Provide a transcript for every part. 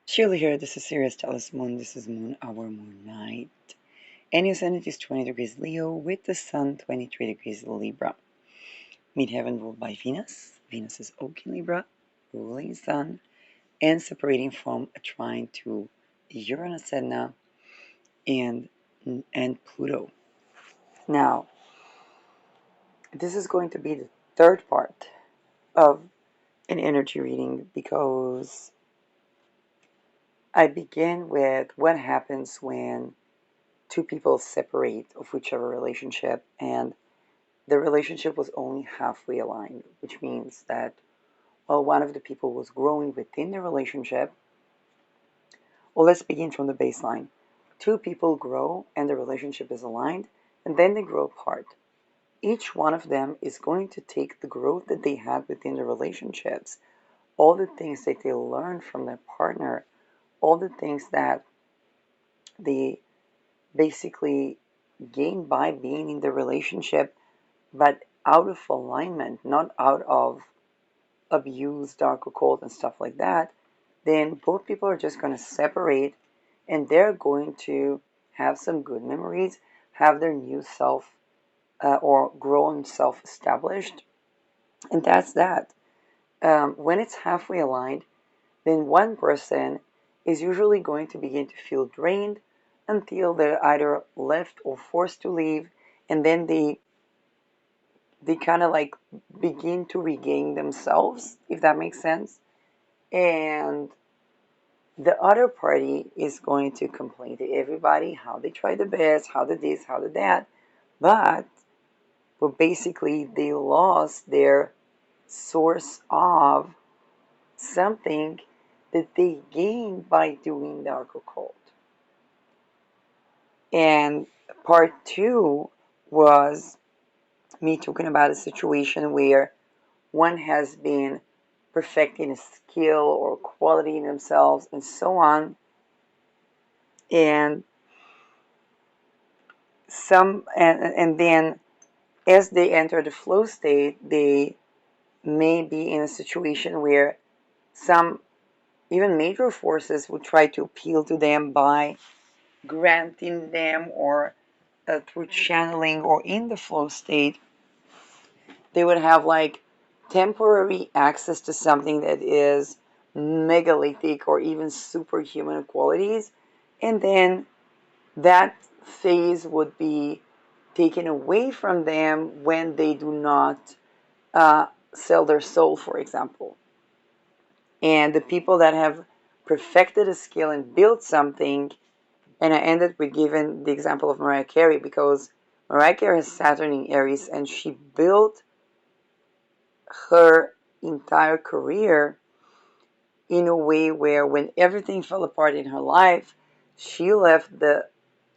Sheila here, this is Sirius Telus Moon, this is Moon Hour Moon Night. And your ascendant is 20 degrees Leo with the Sun 23 degrees Libra. Midheaven ruled by Venus. Venus is Oak in Libra, ruling Sun, and separating from a trine to Uranus Sedna and, and Pluto. Now, this is going to be the third part of an energy reading because I begin with what happens when two people separate of whichever relationship and the relationship was only halfway aligned, which means that while one of the people was growing within the relationship, well, let's begin from the baseline. Two people grow and the relationship is aligned, and then they grow apart. Each one of them is going to take the growth that they had within the relationships, all the things that they learned from their partner, all the things that they basically gain by being in the relationship, but out of alignment, not out of abuse, dark occult, and stuff like that, then both people are just going to separate and they're going to have some good memories, have their new self or grown self established, and that's that. When it's halfway aligned, then one person is usually going to begin to feel drained until they're either left or forced to leave, and then they kind of like begin to regain themselves, if that makes sense. And the other party is going to complain to everybody how they tried the best, how did this, how did that. But well, basically, they lost their source of something that they gained by doing dark occult. And part two was me talking about a situation where one has been perfecting a skill or quality in themselves and so on, and and then as they enter the flow state they may be in a situation where some even major forces would try to appeal to them by granting them or through channeling or in the flow state they would have like temporary access to something that is megalithic or even superhuman qualities, and then that phase would be taken away from them when they do not sell their soul, for example. And the people that have perfected a skill and built something, and I ended with giving the example of Mariah Carey because Mariah Carey has Saturn in Aries and she built her entire career in a way where when everything fell apart in her life, she left the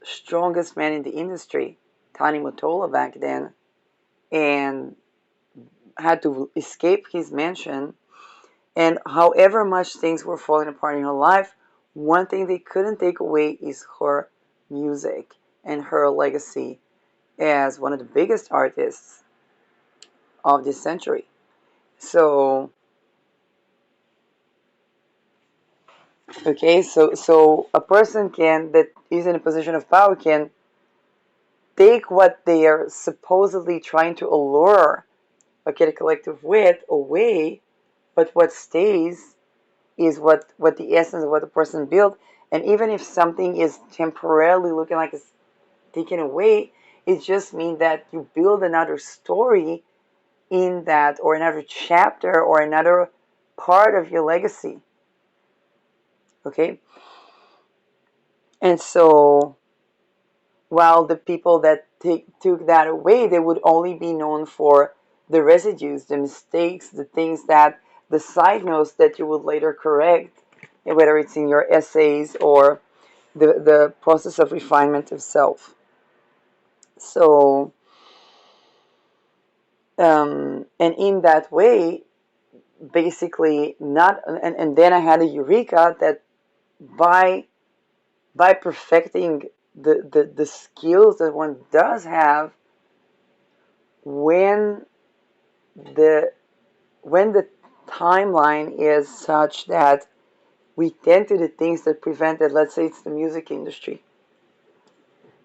strongest man in the industry, Tani Motola back then, and had to escape his mansion. And however much things were falling apart in her life, one thing they couldn't take away is her music and her legacy as one of the biggest artists of this century. So, okay, so a person can that is in a position of power can take what they are supposedly trying to allure a kid collective with away, but what stays is what the essence of what the person built. And even if something is temporarily looking like it's taken away, it just means that you build another story in that, or another chapter, or another part of your legacy. Okay? And so, while the people that took that away, they would only be known for the residues, the mistakes, the things that, the side notes that you would later correct, whether it's in your essays or the process of refinement of self. So, and in that way, basically, not, and then I had a eureka that by by perfecting the skills that one does have, when the when the timeline is such that we tend to do things that prevent it. Let's say it's the music industry.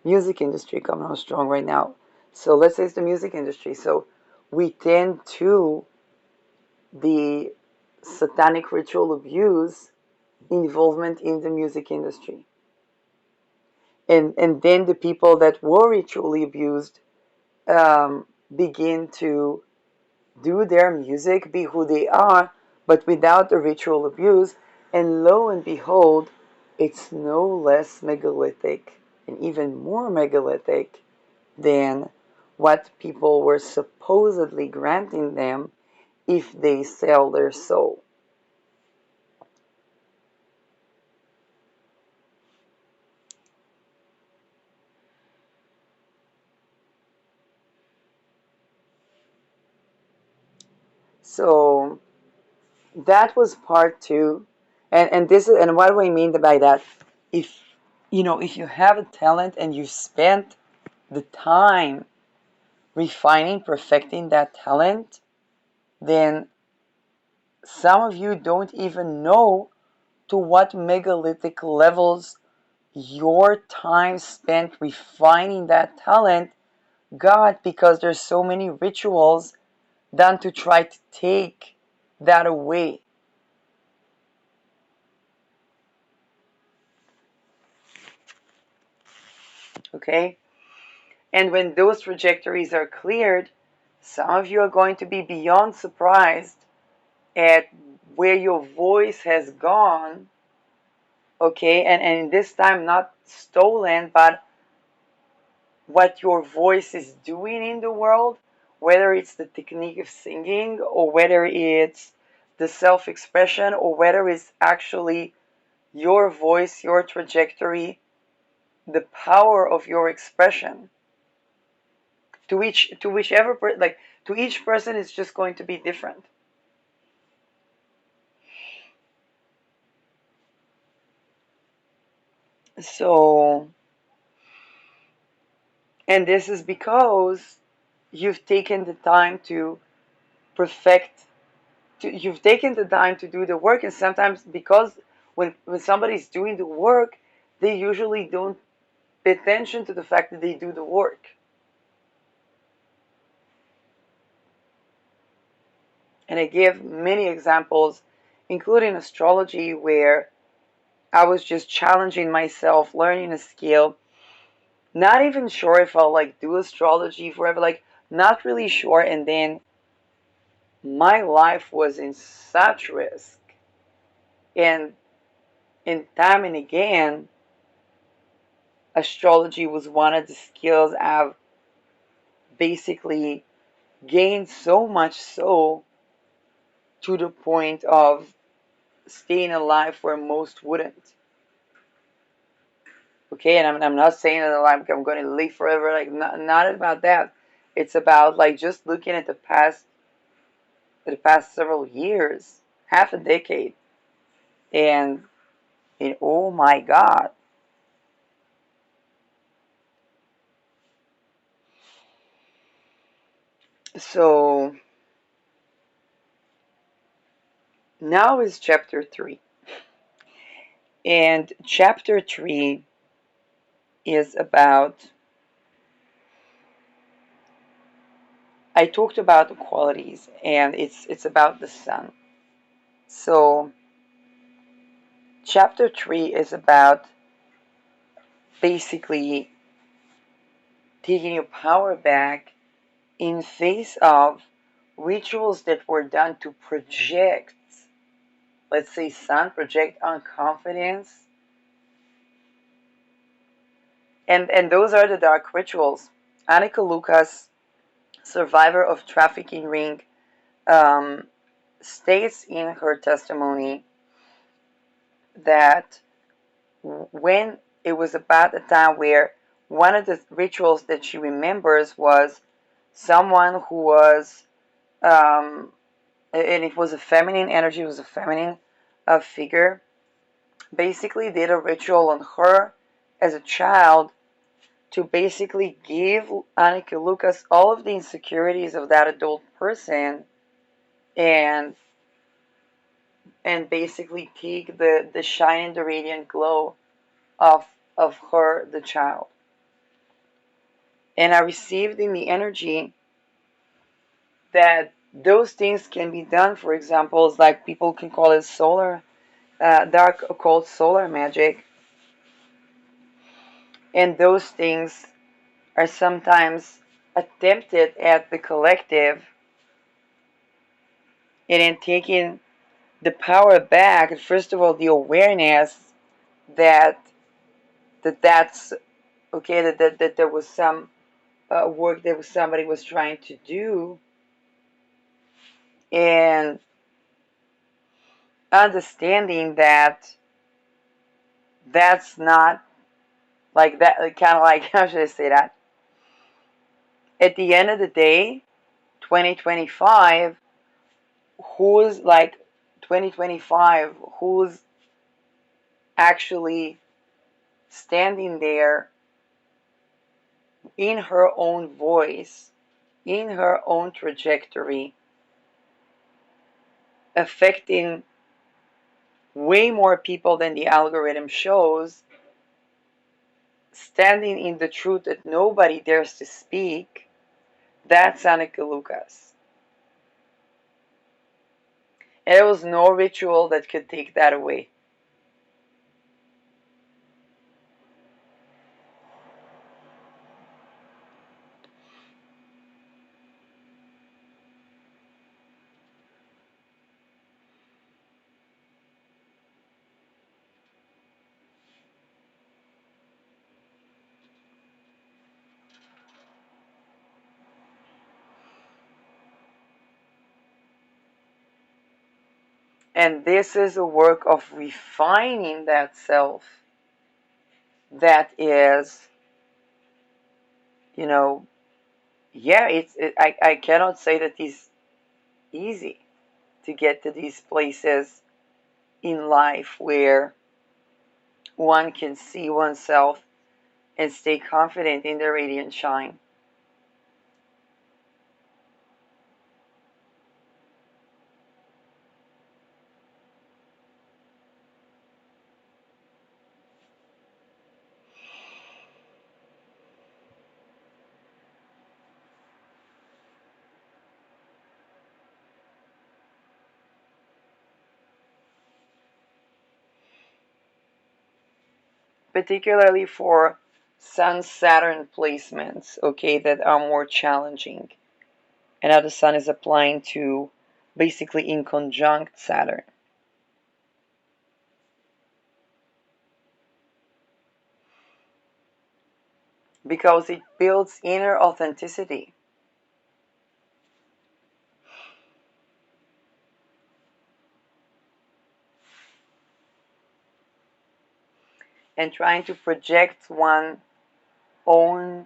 Music industry coming on strong right now. So let's say it's the music industry. So we tend to the satanic ritual abuse involvement in the music industry. And then the people that were ritually abused begin to do their music, be who they are, but without the ritual abuse. And lo and behold, it's no less megalithic and even more megalithic than what people were supposedly granting them if they sell their soul. So that was part two. And this is, and what do I mean by that? If if you have a talent and you spent the time refining, perfecting that talent, then some of you don't even know to what megalithic levels your time spent refining that talent got, because there's so many rituals done to try to take that away. Okay? And when those trajectories are cleared, some of you are going to be beyond surprised at where your voice has gone. Okay? And this time not stolen, but what your voice is doing in the world, whether it's the technique of singing, or whether it's the self expression, or whether it's actually your voice, your trajectory, the power of your expression. To each person, it's just going to be different. So, and this is because you've taken the time to perfect, you've taken the time to do the work. And sometimes, because when somebody's doing the work, they usually don't pay attention to the fact that they do the work. And I give many examples, including astrology, where I was just challenging myself, learning a skill, not even sure if I'll do astrology forever, not really sure. And then my life was in such risk. And time and again, astrology was one of the skills I've basically gained, so much so to the point of staying alive where most wouldn't. Okay, and I'm not saying that I'm going to live forever, not about that. It's about just looking at the past several years, half a decade, and oh my God. So now is chapter 3. And chapter 3 is about, I talked about the qualities, and it's about the sun. So chapter 3 is about basically taking your power back in face of rituals that were done to project, let's say, sun, project on confidence. And those are the dark rituals. Annika Lucas, survivor of trafficking ring, um, states in her testimony that when it was about a time where one of the rituals that she remembers was someone who was, and it was a feminine energy, it was a feminine figure, basically did a ritual on her as a child to basically give Annika Lucas all of the insecurities of that adult person, and and basically take the shine and the radiant glow of her, the child. And I received in the energy that those things can be done. For example, it's like people can call it solar, dark occult solar magic. And those things are sometimes attempted at the collective, and in taking the power back, first of all, the awareness that that's okay, that there was some work that somebody was trying to do, and understanding that that's not like that, kind of like, how should I say that? At the end of the day, 2025, who's like 2025, who's actually standing there in her own voice, in her own trajectory, affecting way more people than the algorithm shows, standing in the truth that nobody dares to speak, that's Anneke Lucas. And there was no ritual that could take that away. And this is a work of refining that self that is, yeah, I cannot say that it's easy to get to these places in life where one can see oneself and stay confident in their radiant shine. Particularly for Sun Saturn placements, okay, that are more challenging. And now the Sun is applying to basically in conjunct Saturn. Because it builds inner authenticity. And trying to project one own,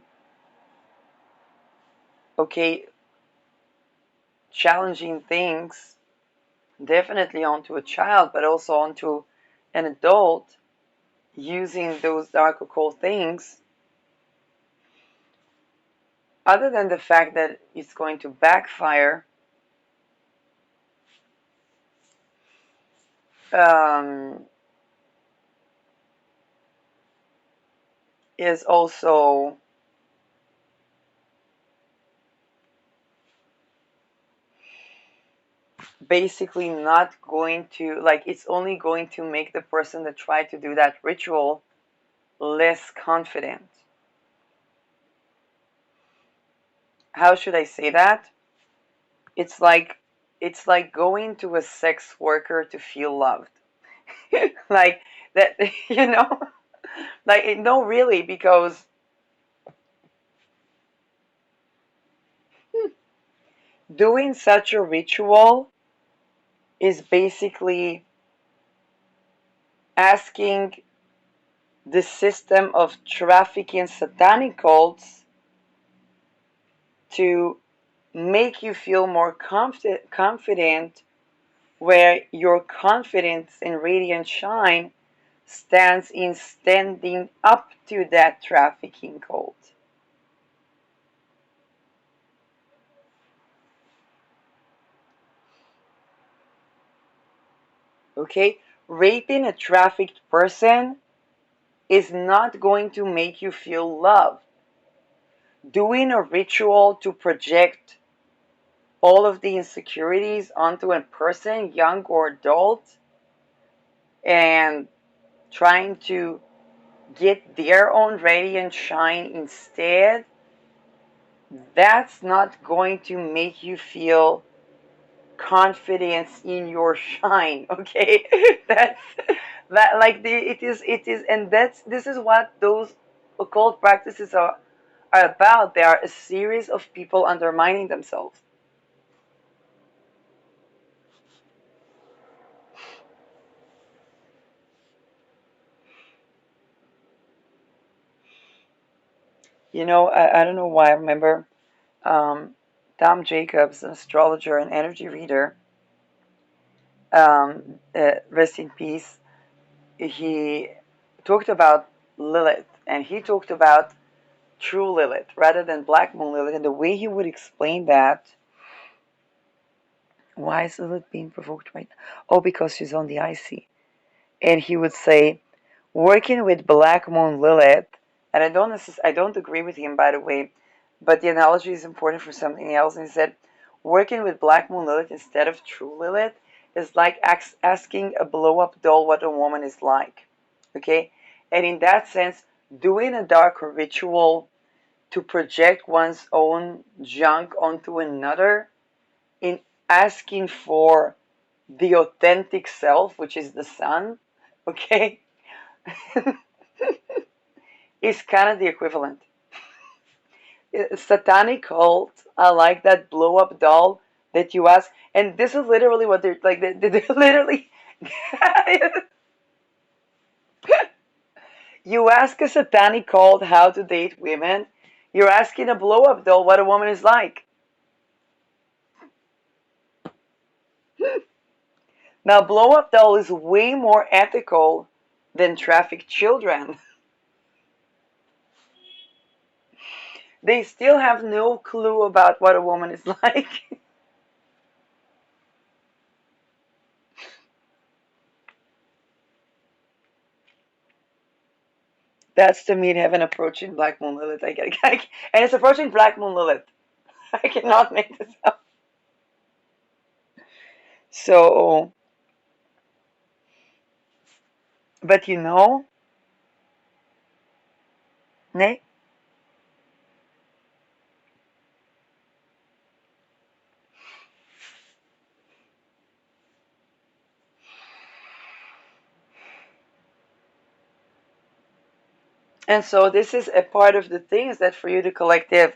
okay, challenging things definitely onto a child, but also onto an adult, using those dark occult things, other than the fact that it's going to backfire, um, is also basically not going to, like, it's only going to make the person that tried to do that ritual less confident. How should I say that? It's like going to a sex worker to feel loved. Like that, like, no, really, because doing such a ritual is basically asking the system of trafficking satanic cults to make you feel more confident, where your confidence and radiant shine stands in standing up to that trafficking cult. Okay? Raping a trafficked person is not going to make you feel love. Doing a ritual to project all of the insecurities onto a person, young or adult, and trying to get their own radiant shine instead, that's not going to make you feel confidence in your shine. Okay, that's that like it is, and that's this is what those occult practices are about. They are a series of people undermining themselves. I don't know why I remember um, Tom Jacobs, an astrologer and energy reader, rest in peace. He talked about Lilith, and he talked about true Lilith rather than Black Moon Lilith. And the way he would explain that, why is Lilith being provoked right now? Oh, because she's on the IC. And he would say, working with Black Moon Lilith, and I don't agree with him, by the way, but the analogy is important for something else. And he said, working with Black Moon Lilith instead of true Lilith is like asking a blow-up doll what a woman is like. Okay? And in that sense, doing a dark ritual to project one's own junk onto another in asking for the authentic self, which is the sun, okay, is kind of the equivalent. Satanic cult, I like that blow up doll that you ask, and this is literally what they're like. They're literally, you ask a satanic cult how to date women, you're asking a blow up doll what a woman is like. Now, blow up doll is way more ethical than trafficked children. They still have no clue about what a woman is like. That's the midheaven approaching Black Moon Lilith. And it's approaching Black Moon Lilith. I cannot make this up. So, but Nate, and so this is a part of the things that for you, the collective,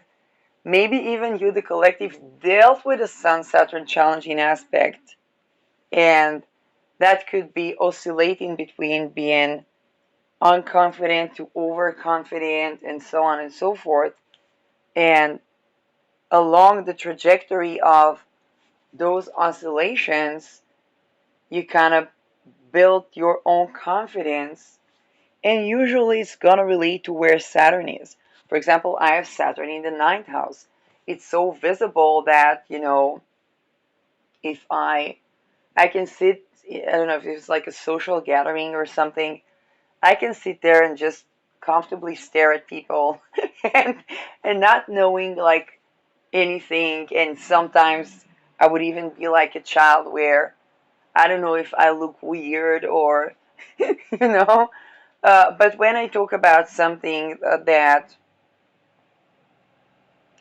maybe even you, the collective, dealt with a Sun Saturn challenging aspect, and that could be oscillating between being unconfident to overconfident and so on and so forth. And along the trajectory of those oscillations, you kind of build your own confidence. And usually it's going to relate to where Saturn is. For example, I have Saturn in the ninth house. It's so visible that, if I can sit, I don't know if it's like a social gathering or something, I can sit there and just comfortably stare at people and and not knowing like anything. And sometimes I would even be like a child where I don't know if I look weird or you know. But when I talk about something that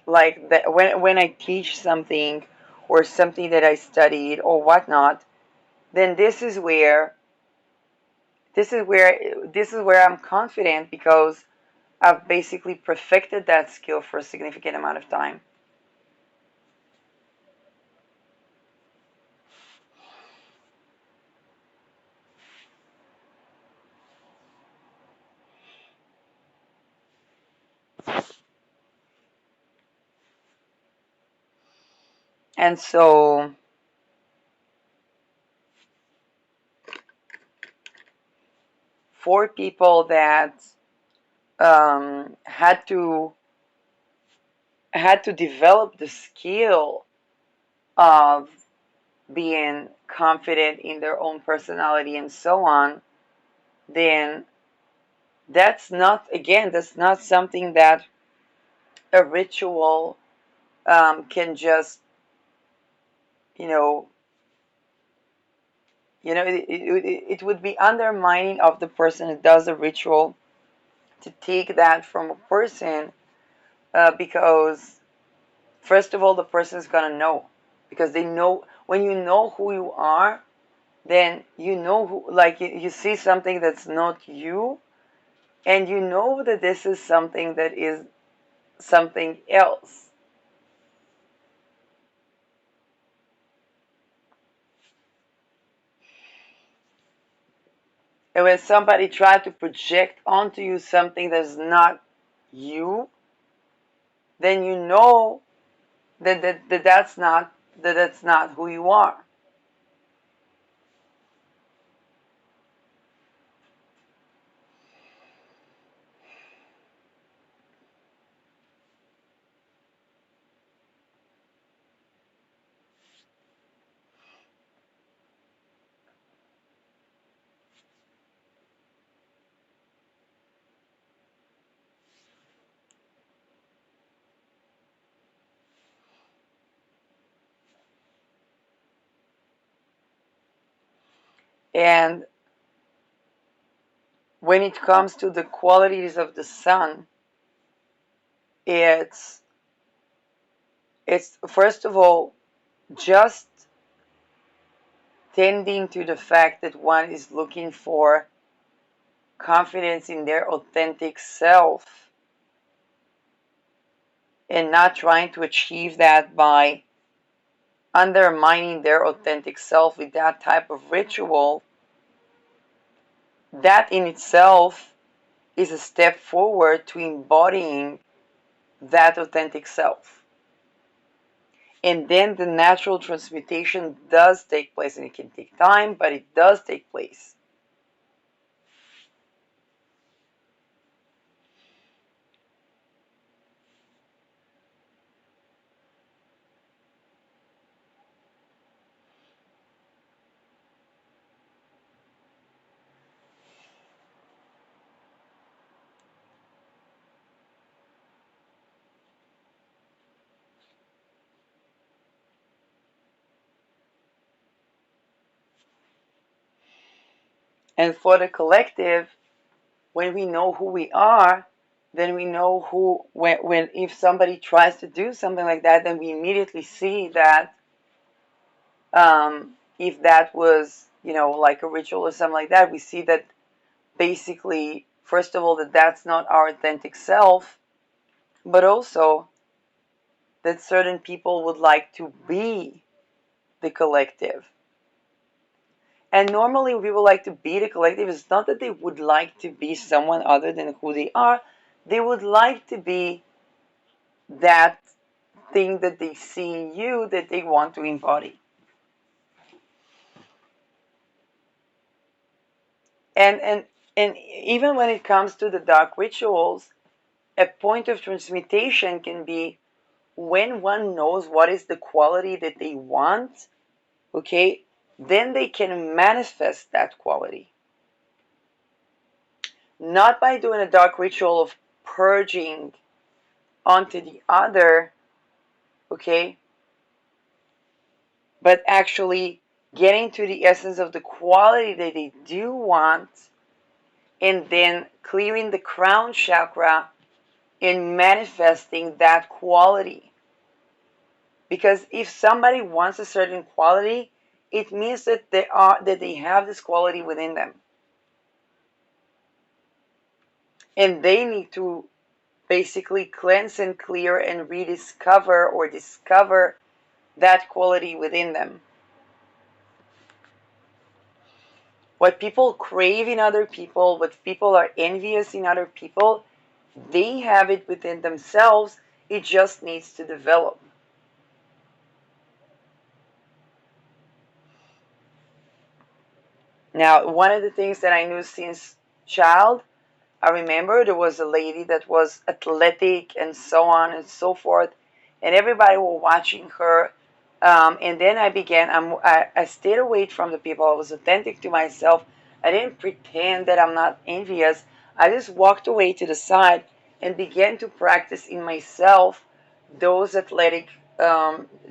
like that when I teach something or something that I studied or whatnot, then this is where I'm confident because I've basically perfected that skill for a significant amount of time. And so for people that had to develop the skill of being confident in their own personality and so on, then that's not something that a ritual can just, you know, it would be undermining of the person who does the ritual to take that from a person, because first of all, the person is gonna know, because they know when you know who you are, then you know who, like you see something that's not you, and you know that this is something that is something else. And when somebody tries to project onto you something that's not you, then you know that that's not who you are. And when it comes to the qualities of the sun, it's it's first of all just tending to the fact that one is looking for confidence in their authentic self and not trying to achieve that by undermining their authentic self with that type of ritual. That in itself is a step forward to embodying that authentic self. And then the natural transmutation does take place, and it can take time, but it does take place. And for the collective, when we know who we are, then we know who, when if somebody tries to do something like that, then we immediately see that, if that was, like a ritual or something like that, we see that basically, first of all, that that's not our authentic self, but also that certain people would like to be the collective. And normally, when people like to be the collective, it's not that they would like to be someone other than who they are. They would like to be that thing that they see in you that they want to embody. And and even when it comes to the dark rituals, a point of transmutation can be when one knows what is the quality that they want, okay, then they can manifest that quality. Not by doing a dark ritual of purging onto the other, okay, but actually getting to the essence of the quality that they do want, and then clearing the crown chakra and manifesting that quality. Because if somebody wants a certain quality, it means that they have this quality within them. And they need to basically cleanse and clear and rediscover or discover that quality within them. What people crave in other people, what people are envious in other people, they have it within themselves. It just needs to develop. Now, one of the things that I knew since child, I remember there was a lady that was athletic and so on and so forth, and everybody were watching her And then I began, I stayed away from the people. I was authentic to myself. I didn't pretend that I'm not envious. I just walked away to the side and began to practice in myself those athletic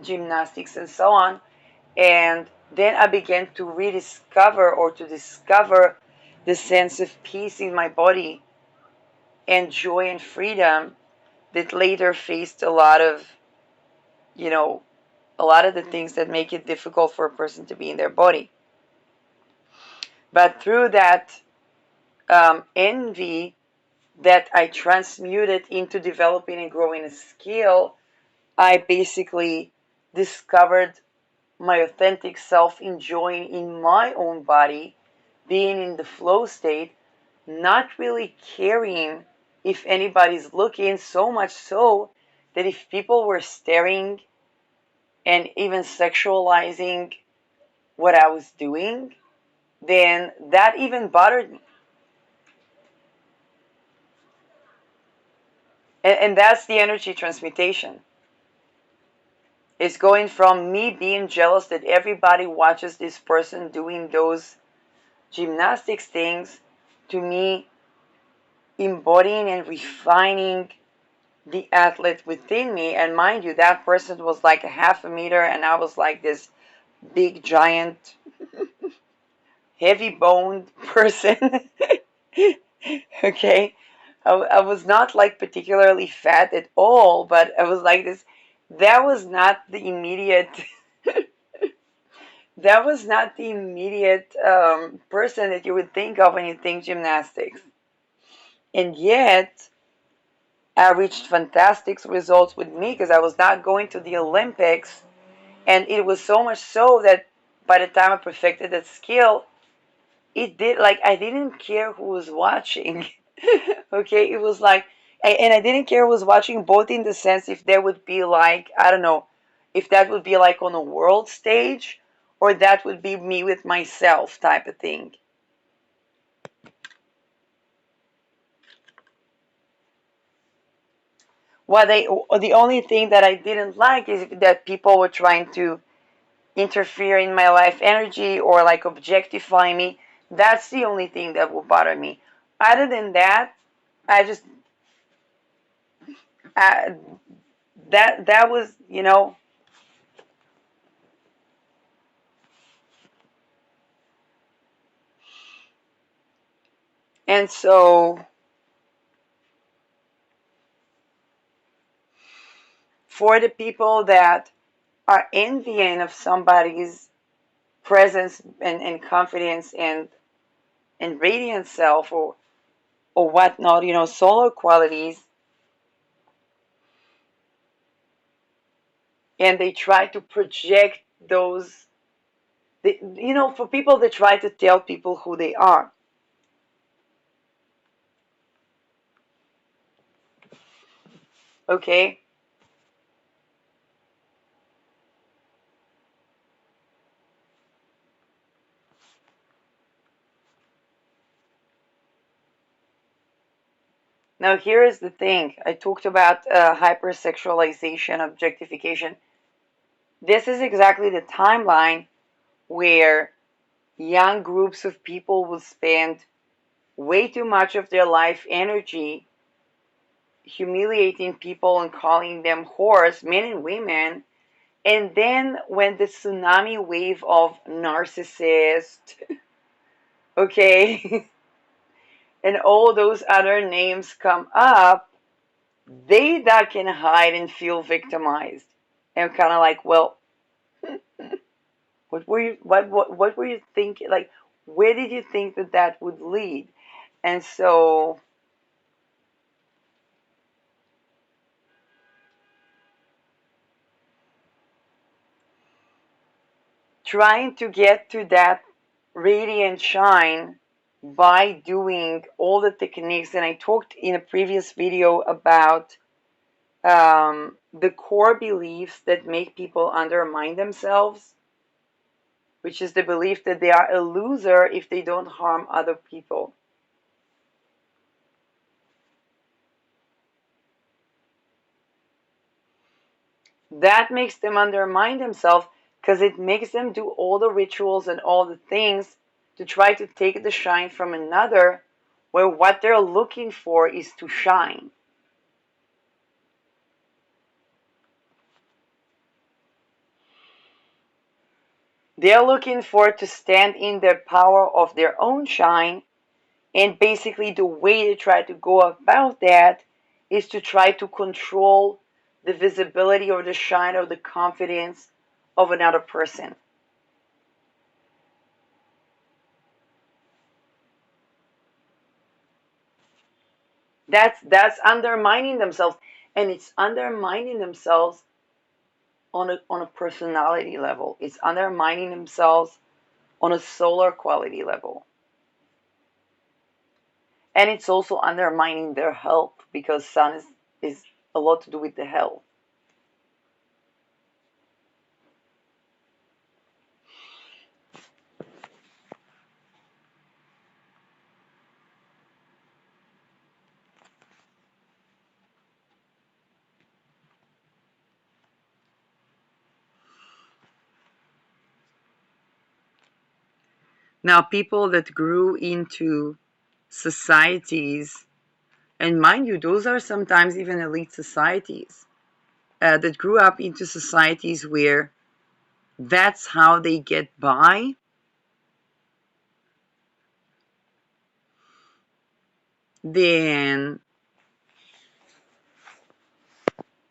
gymnastics and so on. And then I began to rediscover or to discover the sense of peace in my body and joy and freedom that later faced a lot of, you know, a lot of the things that make it difficult for a person to be in their body. But through that envy that I transmuted into developing and growing a skill, I basically discovered my authentic self, enjoying in my own body, being in the flow state, not really caring if anybody's looking, so much so that if people were staring and even sexualizing what I was doing, then that even bothered me. And that's the energy transmutation. It's going from me being jealous that everybody watches this person doing those gymnastics things to me embodying and refining the athlete within me. And mind you, that person was like a half a meter, and I was like this big, giant, heavy boned person. Okay. I was not like particularly fat at all, but I was like this. That was not the immediate. That was not the immediate person that you would think of when you think gymnastics. And yet, I reached fantastic results with me because I was not going to the Olympics. And it was so much so that by the time I perfected that skill, it did, like, I didn't care who was watching. Okay, it was like, and I didn't care who was watching, both in the sense if there would be like, I don't know, if that would be like on a world stage or that would be me with myself type of thing. The only thing that I didn't like is that people were trying to interfere in my life energy or like objectify me. That's the only thing that will bother me. Other than that, I just uh, that was, and so for the people that are envying of somebody's presence and confidence and radiant self or whatnot, solar qualities, and they try to project those, for people that try to tell people who they are. Okay. Now, here is the thing. I talked about hypersexualization, objectification. This is exactly the timeline where young groups of people will spend way too much of their life energy humiliating people and calling them whores, men and women. And then when the tsunami wave of narcissist, okay, and all those other names come up, they duck and hide and feel victimized. And kind of like, well, what were you thinking? Like, where did you think that that would lead? And so, trying to get to that radiant shine by doing all the techniques, and I talked in a previous video about the core beliefs that make people undermine themselves, which is the belief that they are a loser if they don't harm other people. that makes them undermine themselves, because it makes them do all the rituals and all the things to try to take the shine from another, where what they're looking for is to shine. They're looking for to stand in their power of their own shine, and basically the way they try to go about that is to try to control the visibility or the shine or the confidence of another person. That's undermining themselves, and it's undermining themselves on a personality level. It's undermining themselves on a solar quality level. And it's also undermining their health, because sun is a lot to do with the health. Now, people that grew into societies, and mind you, those are sometimes even elite societies, that grew up into societies where that's how they get by, then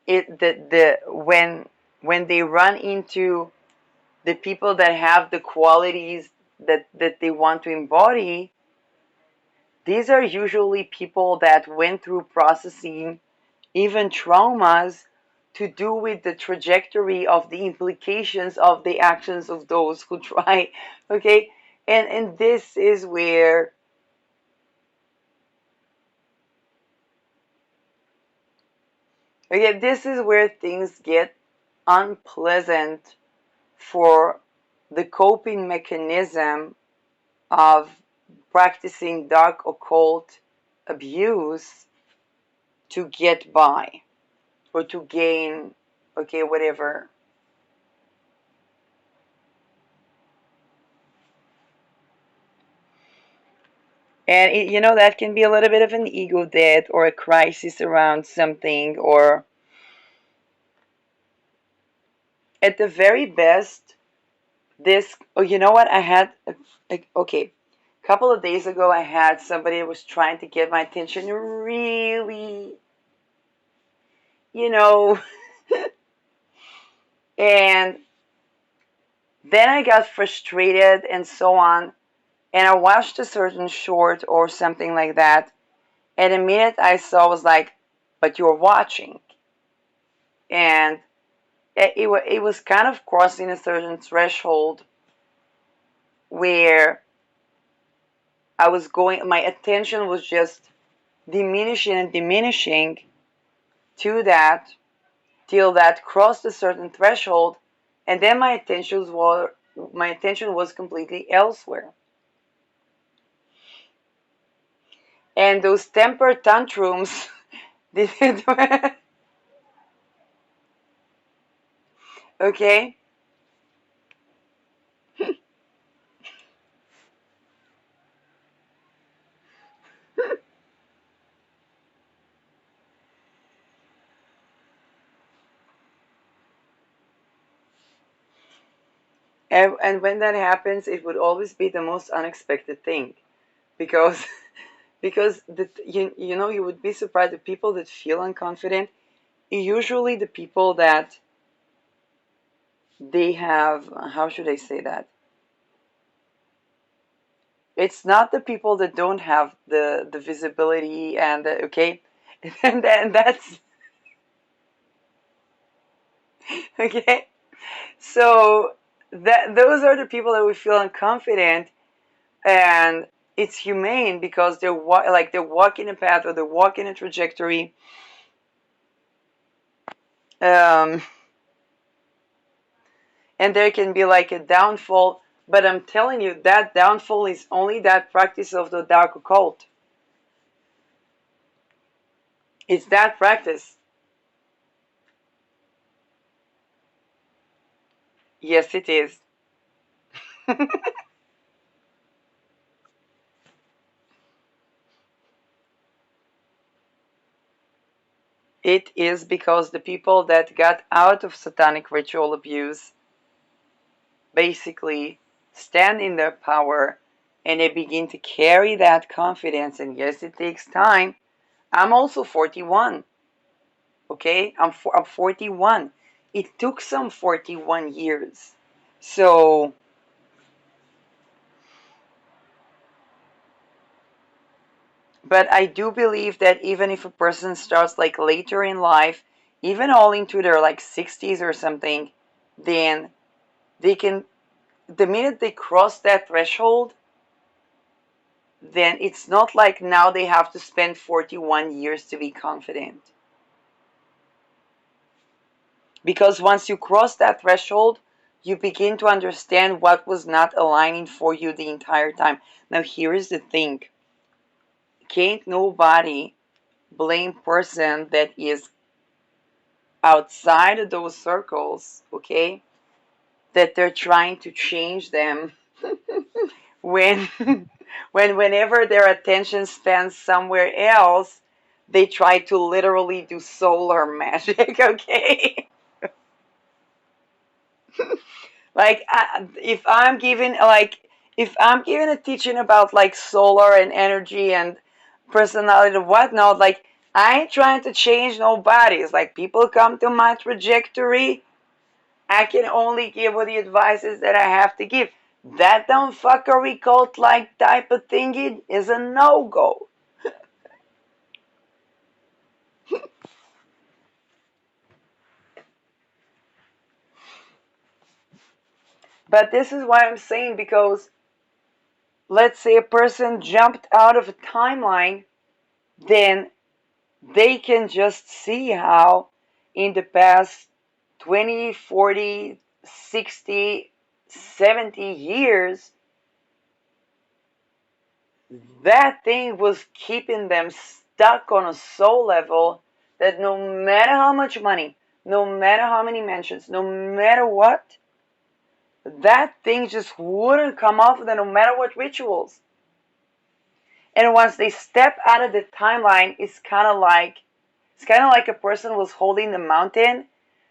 when they run into the people that have the qualities that they want to embody, these are usually people that went through processing even traumas to do with the trajectory of the implications of the actions of those who try. Okay, and this is where, okay, this is where things get unpleasant for the coping mechanism of practicing dark occult abuse to get by or to gain, okay, whatever. And that can be a little bit of an ego death or a crisis around something, or at the very best, this, oh, you know what? I had, okay, a couple of days ago, I had somebody that was trying to get my attention really, you know, and then I got frustrated and so on. And I watched a certain short or something like that. And the minute I saw was like, but you're watching. And it was kind of crossing a certain threshold where I was going, my attention was just diminishing and diminishing to that till that crossed a certain threshold. And then my attention was completely elsewhere. And those temper tantrums didn't. Okay. And when that happens, it would always be the most unexpected thing, because you would be surprised. The people that feel unconfident are usually the people that they have, how should I say that? It's not the people that don't have the visibility and okay, and then that's okay. So that those are the people that we feel unconfident, and it's humane because they're walking a path or they're walking a trajectory. Um, and there can be like a downfall, but I'm telling you that downfall is only that practice of the dark occult. It's that practice. Yes, it is. It is because the people that got out of satanic ritual abuse basically stand in their power and they begin to carry that confidence. And yes, it takes time. I'm also 41. Okay, I'm 41. It took some 41 years. So, but I do believe that even if a person starts like later in life, even all into their like 60s or something, then they can, the minute they cross that threshold, then it's not like now they have to spend 41 years to be confident. Because once you cross that threshold, you begin to understand what was not aligning for you the entire time. Now, here is the thing, can't nobody blame person that is outside of those circles, okay, that they're trying to change them when whenever their attention spans somewhere else, they try to literally do solar magic, okay? Like if I'm giving a teaching about like solar and energy and personality and whatnot, like I ain't trying to change nobody. It's like people come to my trajectory, I can only give what the advices that I have to give. That dumb fuckery cult like type of thingy is a no go. But this is why I'm saying, because let's say a person jumped out of a timeline, then they can just see how in the past 20, 40, 60, 70 years, that thing was keeping them stuck on a soul level that no matter how much money, no matter how many mentions, no matter what, that thing just wouldn't come off of them no matter what rituals. And once they step out of the timeline, it's kind of like a person was holding the mountain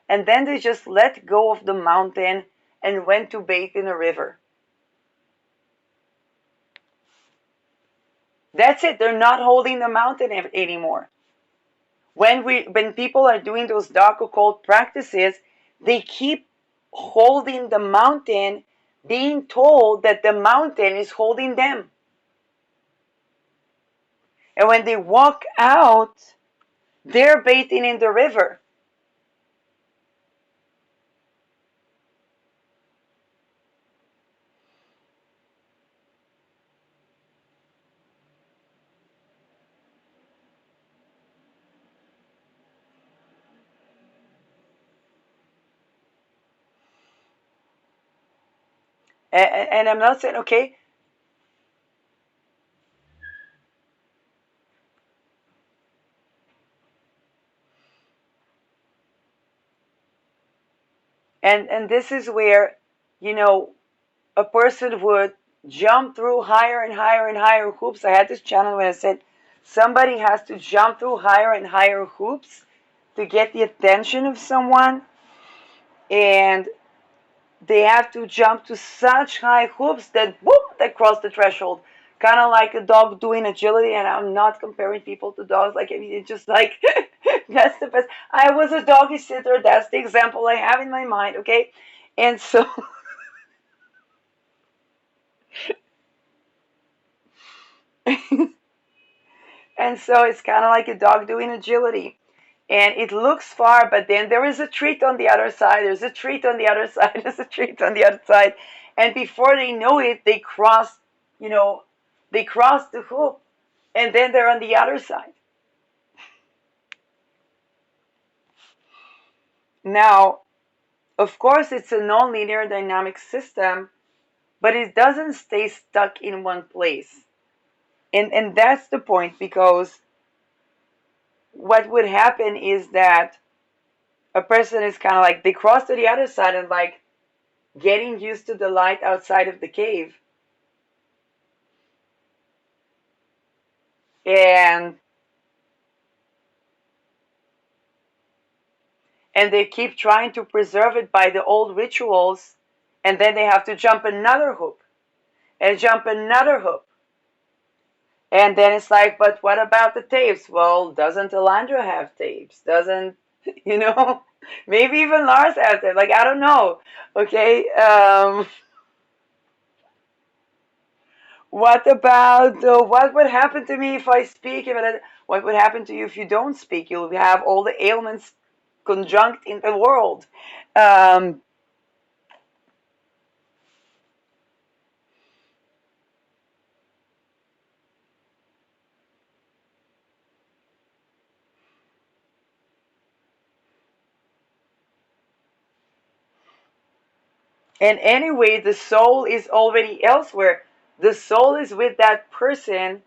and then they just let go of the mountain and went to bathe in a river. That's it. They're not holding the mountain anymore. When people are doing those dark occult practices, they keep holding the mountain, being told that the mountain is holding them. And when they walk out, they're bathing in the river. And I'm not saying, okay, and this is where, you know, a person would jump through higher and higher and higher hoops. I had this channel where I said somebody has to jump through higher and higher hoops to get the attention of someone, and they have to jump to such high hoops that whoop, they cross the threshold. Kind of like a dog doing agility, and I'm not comparing people to dogs. Like, I mean, it's just like that's the best. I was a doggy sitter. That's the example I have in my mind. Okay, and so and so it's kind of like a dog doing agility. And it looks far, but then there is a treat on the other side. There's a treat on the other side. There's a treat on the other side. And before they know it, you know, they cross the hoop, and then they're on the other side. Now, of course, it's a non-linear dynamic system, but it doesn't stay stuck in one place. And that's the point, because what would happen is that a person is kind of like they cross to the other side and like getting used to the light outside of the cave. And they keep trying to preserve it by the old rituals, and then they have to jump another hoop and jump another hoop. And then it's like, but what about the tapes? Well, doesn't Elandra have tapes? Doesn't, you know, maybe even Lars has it. Like, I don't know. Okay. What about what would happen to me if I speak? What would happen to you if you don't speak? You'll have all the ailments conjunct in the world. Um, and anyway, the soul is already elsewhere. The soul is with that person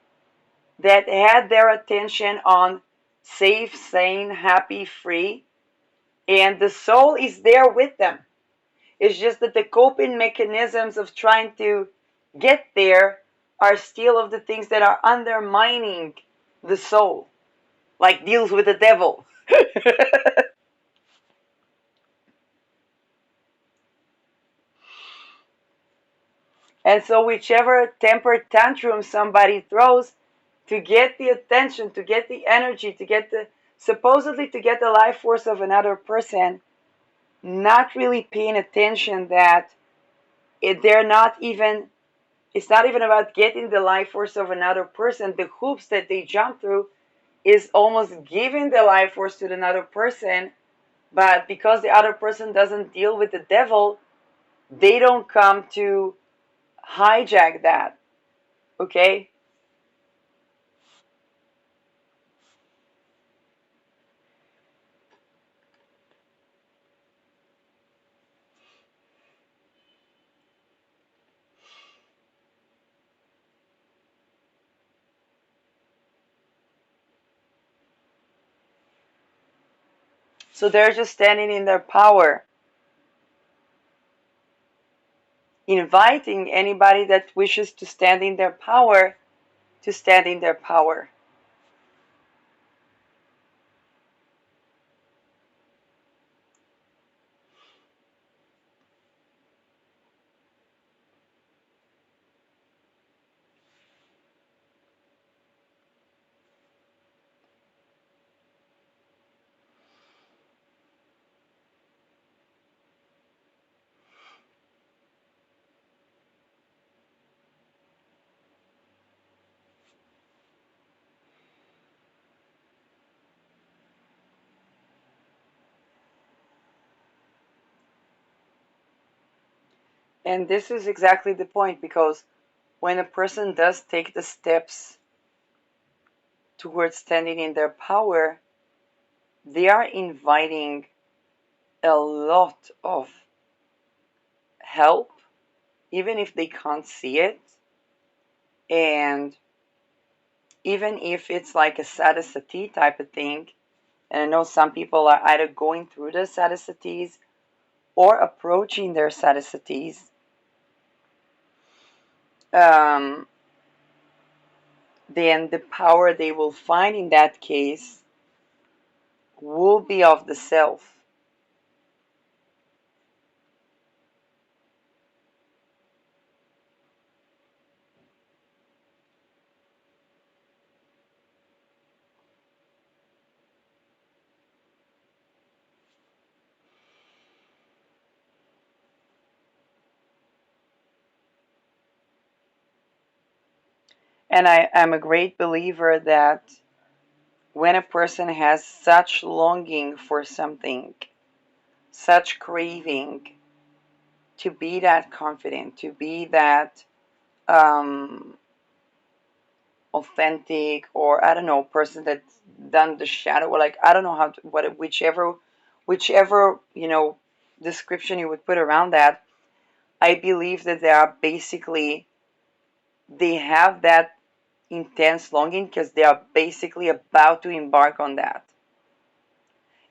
that had their attention on safe, sane, happy, free, and the soul is there with them. It's just that the coping mechanisms of trying to get there are still of the things that are undermining the soul, like deals with the devil. And so, whichever temper tantrum somebody throws to get the attention, to get the energy, to get the supposedly to get the life force of another person, not really paying attention that they're not even, it's not even about getting the life force of another person. The hoops that they jump through is almost giving the life force to another person, but because the other person doesn't deal with the devil, they don't come to hijack that. Okay. So they're just standing in their power, inviting anybody that wishes to stand in their power to stand in their power. And this is exactly the point, because when a person does take the steps towards standing in their power, they are inviting a lot of help, even if they can't see it. And even if it's like a sadhasati type of thing, and I know some people are either going through the sadhasatis or approaching their sadhasatis, um, then the power they will find in that case will be of the self. And I'm a great believer that when a person has such longing for something, such craving, to be that confident, to be that um, authentic, or I don't know, person that's done the shadow, or like I don't know how to, what whichever description you would put around that. I believe that they are basically, they have that intense longing because they are basically about to embark on that.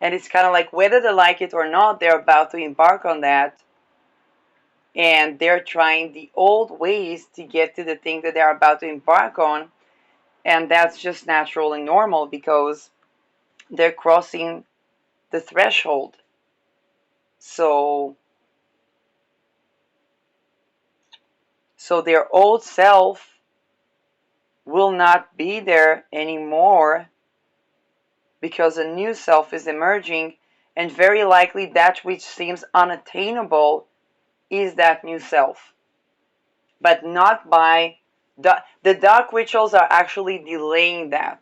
And it's kind of like whether they like it or not, they're about to embark on that. and they're trying the old ways to get to the thing that they're about to embark on, and that's just natural and normal because they're crossing the threshold. So their old self will not be there anymore because a new self is emerging, and very likely that which seems unattainable is that new self, but not by the dark rituals are actually delaying that.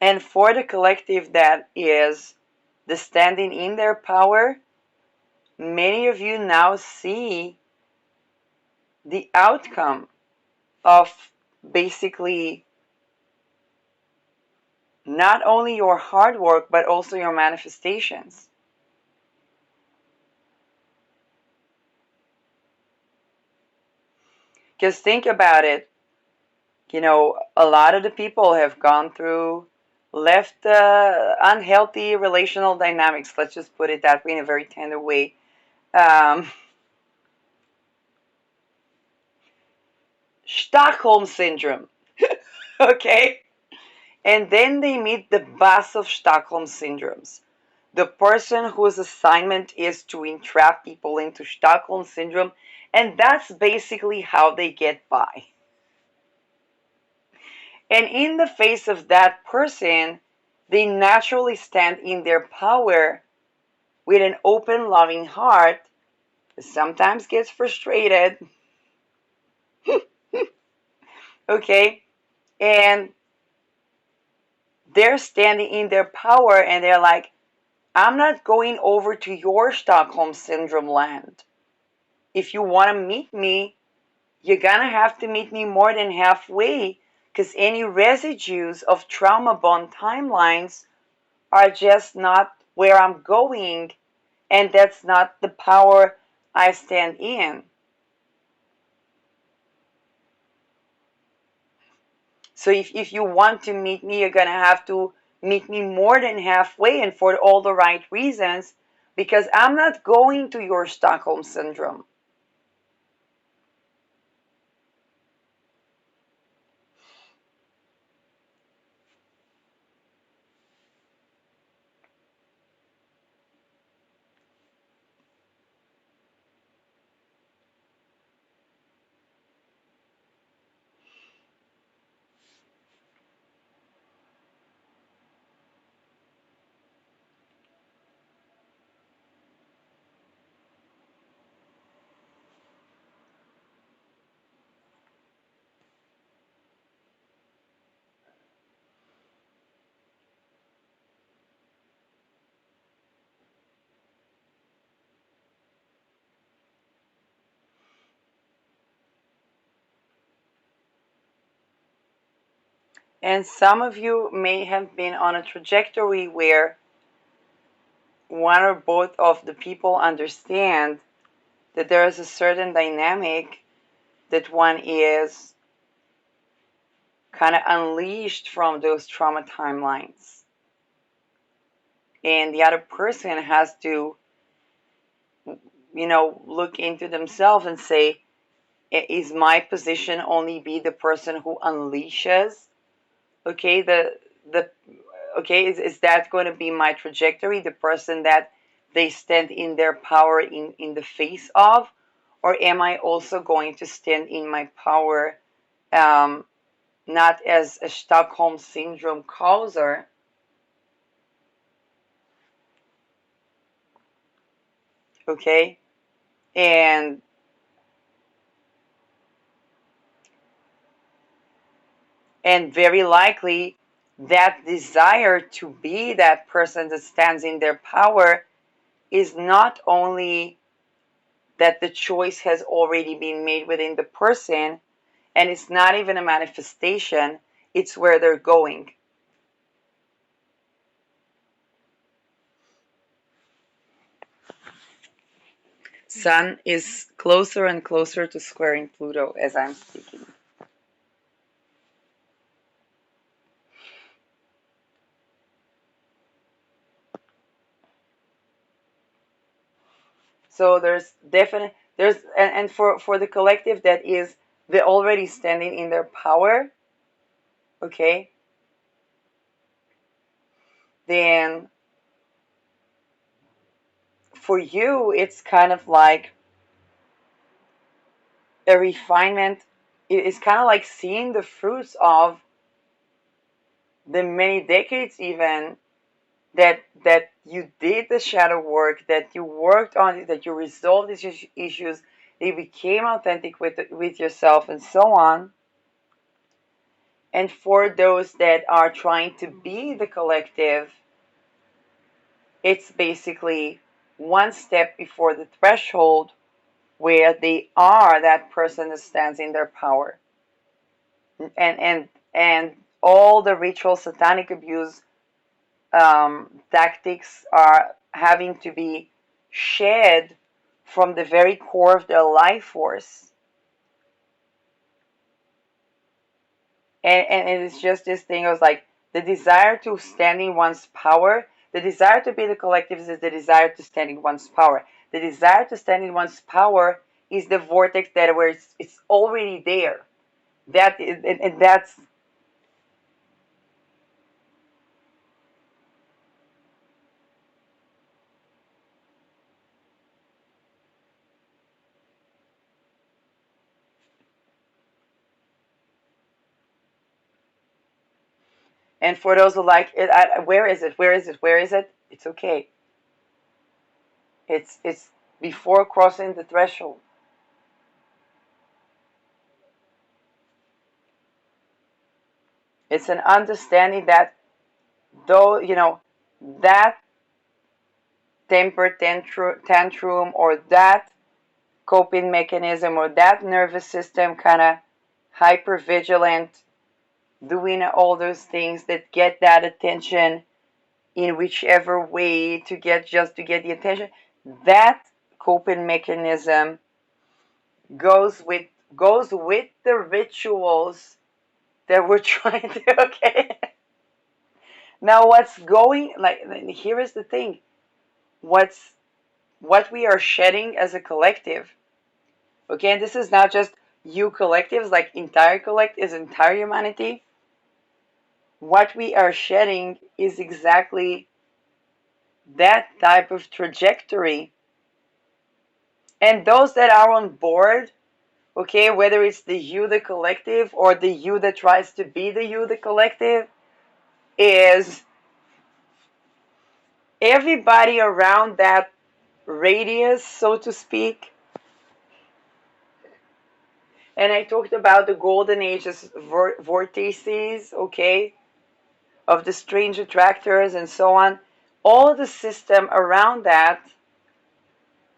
And for the collective that is the standing in their power, many of you now see the outcome of basically not only your hard work but also your manifestations. Because think about it, a lot of the people have gone through, left unhealthy relational dynamics, let's just put it that way in a very tender way. Stockholm syndrome, okay? And then they meet the boss of Stockholm syndromes, the person whose assignment is to entrap people into Stockholm syndrome, and that's basically how they get by. And in the face of that person, they naturally stand in their power with an open, loving heart that sometimes gets frustrated. Okay? And they're standing in their power and they're like, I'm not going over to your Stockholm Syndrome land. If you want to meet me, you're going to have to meet me more than halfway because any residues of trauma bond timelines are just not where I'm going, and that's not the power I stand in. So if you want to meet me, you're going to have to meet me more than halfway and for all the right reasons, because I'm not going to your Stockholm Syndrome. And some of you may have been on a trajectory where one or both of the people understand that there is a certain dynamic that one is kind of unleashed from those trauma timelines. And the other person has to, look into themselves and say, is my position only be the person who unleashes? Okay, the okay, is that going to be my trajectory, the person that they stand in their power in the face of? Or am I also going to stand in my power, not as a Stockholm Syndrome causer, okay? And very likely that desire to be that person that stands in their power is not only that the choice has already been made within the person, and it's not even a manifestation, it's where they're going. Sun is closer and closer to squaring Pluto as I'm speaking. So and for the collective that is they're already standing in their power, okay, then for you it's kind of like a refinement. It's kind of like seeing the fruits of the many decades even that you did the shadow work, that you worked on it, that you resolved these issues, you became authentic with yourself and so on. And for those that are trying to be the collective, it's basically one step before the threshold where they are that person that stands in their power. And all the ritual satanic abuse tactics are having to be shed from the very core of their life force. And it's just this thing of like the desire to stand in one's power. The desire to be the collective is the desire to stand in one's power. The desire to stand in one's power is the vortex that where it's already there. That is, and that's and for those who like it, where is it? Where is it? Where is it? It's okay. It's before crossing the threshold. It's an understanding that though that temper tantrum or that coping mechanism or that nervous system kind of hyper vigilant doing all those things that get that attention in whichever way to get just to get the attention, that coping mechanism goes with goes with the rituals that we're trying to okay. Now what's going like here is the thing, what's what we are shedding as a collective, okay, and this is not just you collectives, like entire collective is entire humanity. What we are shedding is exactly that type of trajectory. And those that are on board, okay, whether it's the you the collective or the you that tries to be the you the collective, is everybody around that radius, so to speak. And I talked about the golden ages vortices, okay, of the strange attractors and so on. All the system around that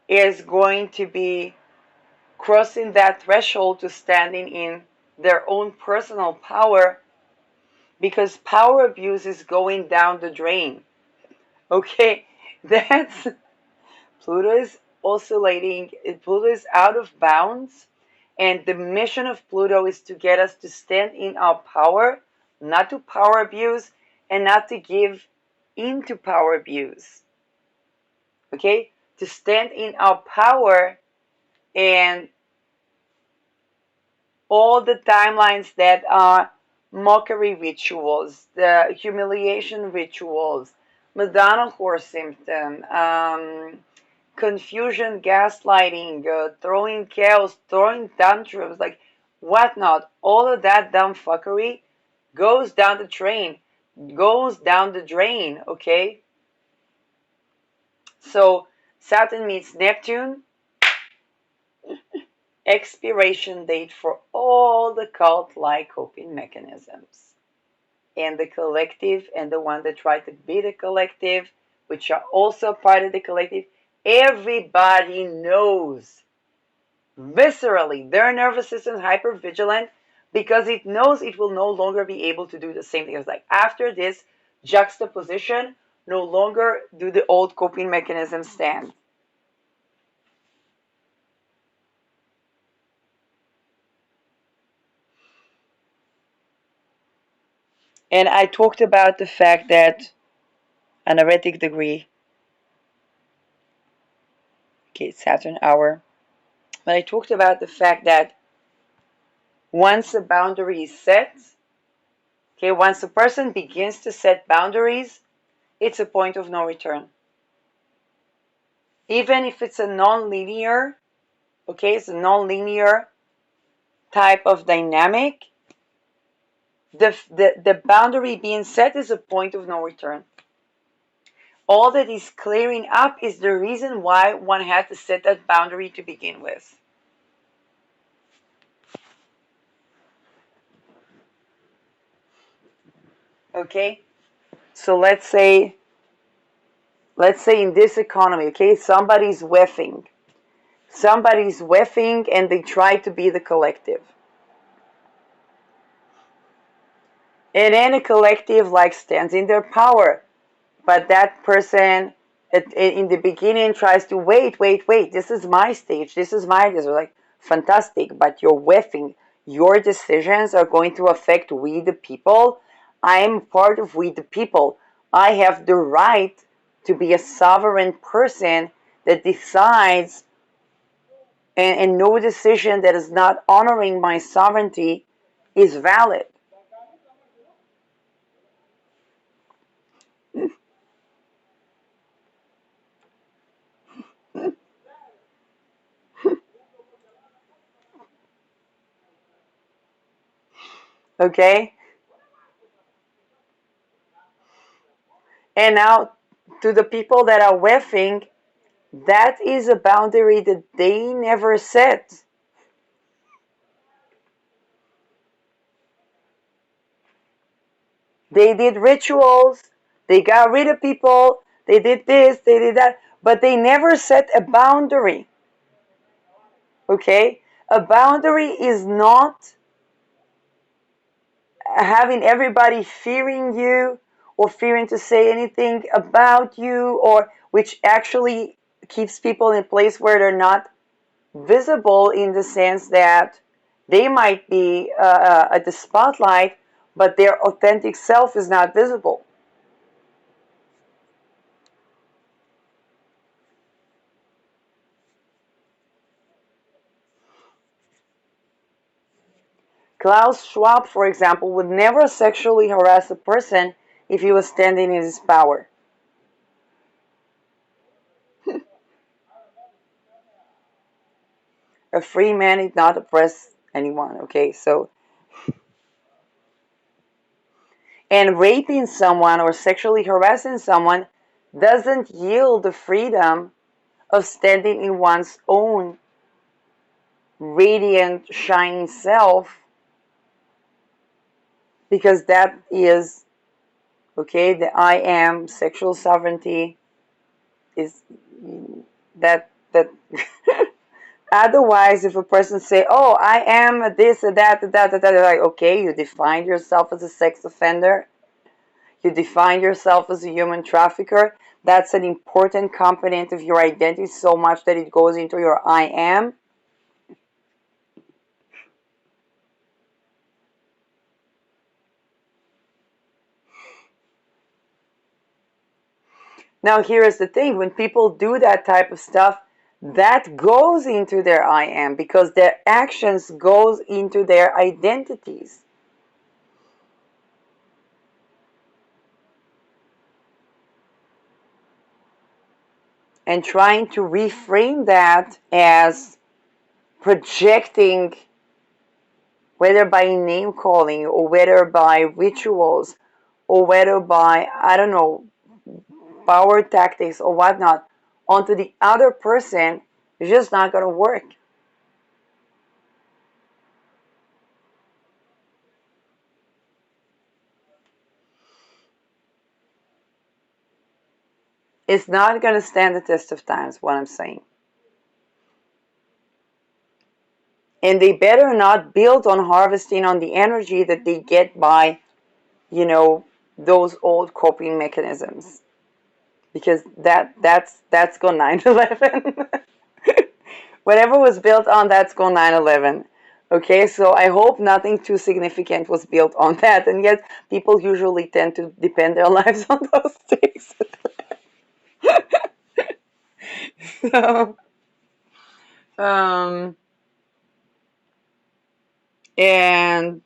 is going to be crossing that threshold to standing in their own personal power, because power abuse is going down the drain. Okay, that's Pluto is oscillating, Pluto is out of bounds, and the mission of Pluto is to get us to stand in our power, not to power abuse, and not to give into power abuse. Okay, to stand in our power, and all the timelines that are mockery rituals, the humiliation rituals, Madonna horse symptom, confusion, gaslighting, throwing chaos, throwing tantrums, like whatnot, all of that dumb fuckery goes down the drain, goes down the drain, okay? So Saturn meets Neptune, expiration date for all the cult-like coping mechanisms. And the collective and the one that try to be the collective, which are also part of the collective, everybody knows viscerally their nervous system is hyper vigilant because it knows it will no longer be able to do the same thing. It's like after this juxtaposition, no longer do the old coping mechanisms stand. And I talked about the fact that an heretic degree okay, Saturn hour. But I talked about the fact that once a boundary is set, okay, once a person begins to set boundaries, it's a point of no return. Even if it's a non-linear, okay, it's a non-linear type of dynamic, the boundary being set is a point of no return. All that is clearing up is the reason why one had to set that boundary to begin with. Okay, so let's say in this economy, okay, somebody's whiffing and they try to be the collective, and then a collective like stands in their power, but that person in the beginning tries to wait, this is my stage, this is my this. We're like, fantastic, but you're whiffing. Your decisions are going to affect we the people. I am part of we the people. I have the right to be a sovereign person that decides, and no decision that is not honoring my sovereignty is valid. Okay? And now, to the people that are whiffing, that is a boundary that they never set. They did rituals, they got rid of people, they did this, they did that, but they never set a boundary. Okay? A boundary is not having everybody fearing you or fearing to say anything about you, or which actually keeps people in a place where they're not visible, in the sense that they might be at the spotlight, but their authentic self is not visible. Klaus Schwab, for example, would never sexually harass a person if he was standing in his power. A free man did not oppress anyone, okay? So, and raping someone or sexually harassing someone doesn't yield the freedom of standing in one's own radiant, shining self, because that is, okay, the I am sexual sovereignty is that otherwise, if a person say, oh, I am this and that and that, like, okay, you defined yourself as a sex offender, you define yourself as a human trafficker, that's an important component of your identity, so much that it goes into your I am. Now, here is the thing, when people do that type of stuff, that goes into their I am, because their actions goes into their identities. And trying to reframe that as projecting, whether by name calling or whether by rituals or whether by, I don't know, power tactics or whatnot, onto the other person, is just not going to work. It's not going to stand the test of time, is what I'm saying. And they better not build on harvesting on the energy that they get by, those old coping mechanisms. Because that's gone 9/11. Whatever was built on that's gone 9/11. Okay, so I hope nothing too significant was built on that, and yet people usually tend to depend their lives on those things. So, Um, and